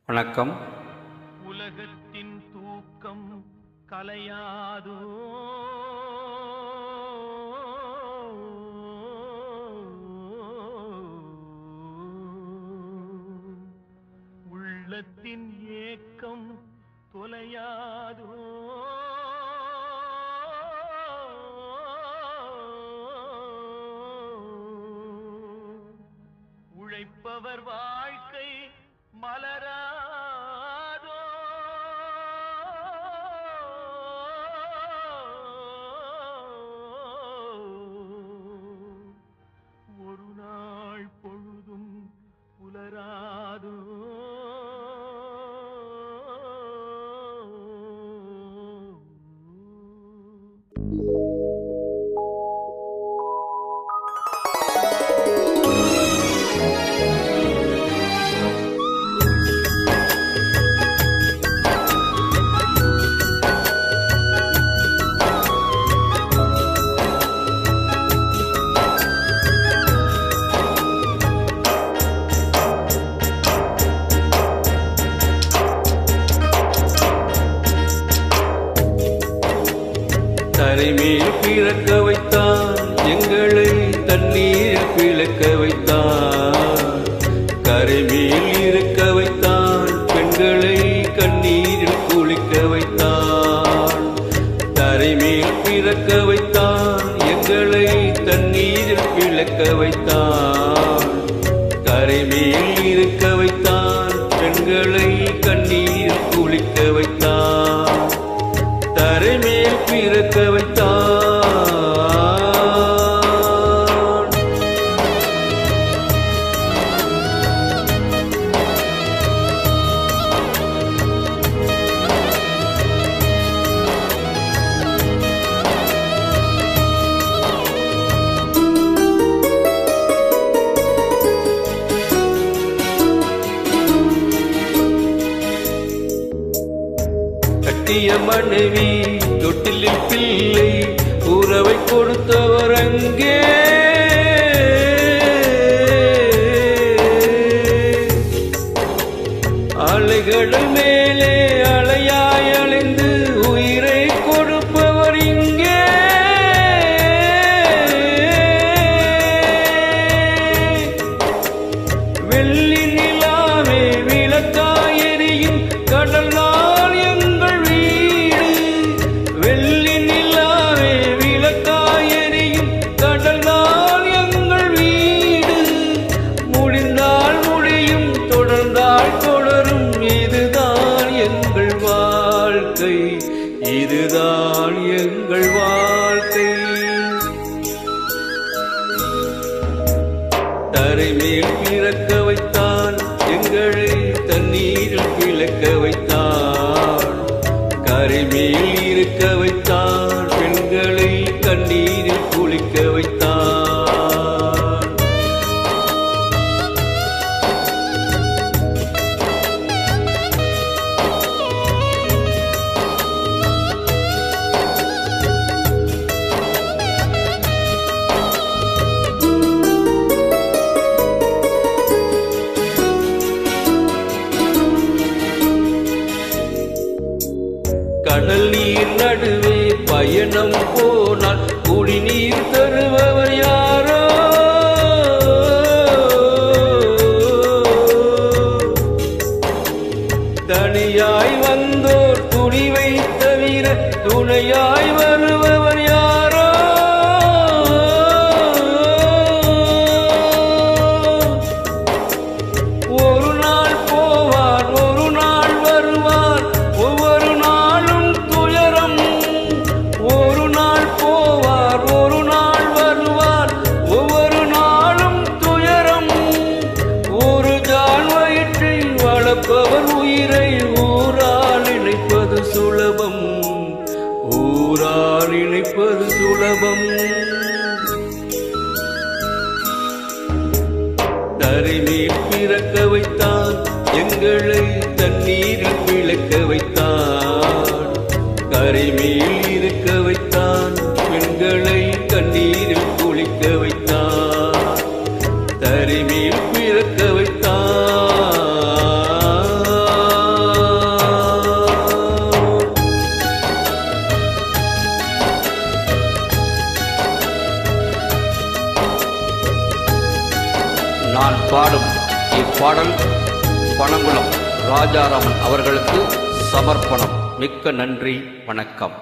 வணக்கம். உலகத்தின் தூக்கம் கலையாதோ, உள்ளத்தின் ஏக்கம் தொலையாதோ, உழைப்பவர் வாழ்க்கை மலராதோ, ஒரு நாள் பொழுதும் புலராதோ. தரைமேல் பிறக்க வைத்தான், எங்களை தண்ணீரில் பிளக்க வைத்தான். கரைமேல் இருக்க வைத்தான், பெண்களை கண்ணீரில் குளிக்க வைத்தான். தரைமேல் பிறக்க வைத்தான், எங்களை தண்ணீரில் பிளக்க வைத்தான். கரைமேல் இருக்க வைத்தான், பெண்களை கண்ணீரில் குளிக்க வைத்தான். தரைமேல் பிறக்க வைத்தான். கட்டிய மனைவி தொட்டிலில் பிள்ளை உறவை கொடுத்தவர் அங்கே. அலைகடல் மேலே அலையாய் அலைந்து உயிரை கொடுப்பவர் இங்கே. வெள்ளி நிலாவே விளக்காய் எரியும் கடல் நாள் எங்கள் வீடு. வெள்ளி நிலாவே விளக்காய் எரியும் கடல் நாள் எங்கள் வீடு. முடிந்தால் முடியும், தொடர்ந்தால் தொடரும், இதுதான் எங்கள் வாழ்க்கை, இதுதான் எங்கள் வாழ்க்கை. தரைமேல் பிறக்க வைத்தான், எங்களை தண்ணீரில் பிளக்க வைத்தான். கரைமேல் இருக்க வைத்தான், பெண்களை கண்ணீரில் குளிக்க வைத்தான். கடல் நீர் நடுவே பயணம் போனால் குடிநீர் தருபவர் யாரோ. தனியாய் வந்தோர் துணிவை தவிர துணையாய் வருபவர் யாரோ. ஒரு நாள் போவார், ஒரு நாள் வருவார், ஒவ்வொரு நாளும் துயரம். ஒரு நாள் போவார், ஒரு நாள் வருவார், ஒவ்வொரு நாளும் துயரம். ஒரு ஜான் வயிற்றை வளர்ப்பவர் உயிரை ஊரால் இணைப்பது சுலபம், ஊரால் இணைப்பது சுலபம். தரைமேல் பிறக்க வைத்தான், எங்களை தண்ணீரில் பிளக்க வைத்தான். கரைமேல் இருக்க வைத்தான், பெண்களை கண்ணீரில் குளிக்க வைத்தான். தரைமேல் பிறக்க வைத்தான். நான் பாடும் இப்பாடல் பனங்குளம் ராஜாராமன் அவர்களுக்கு சமர்ப்பணம். மிக்க நன்றி, வணக்கம்.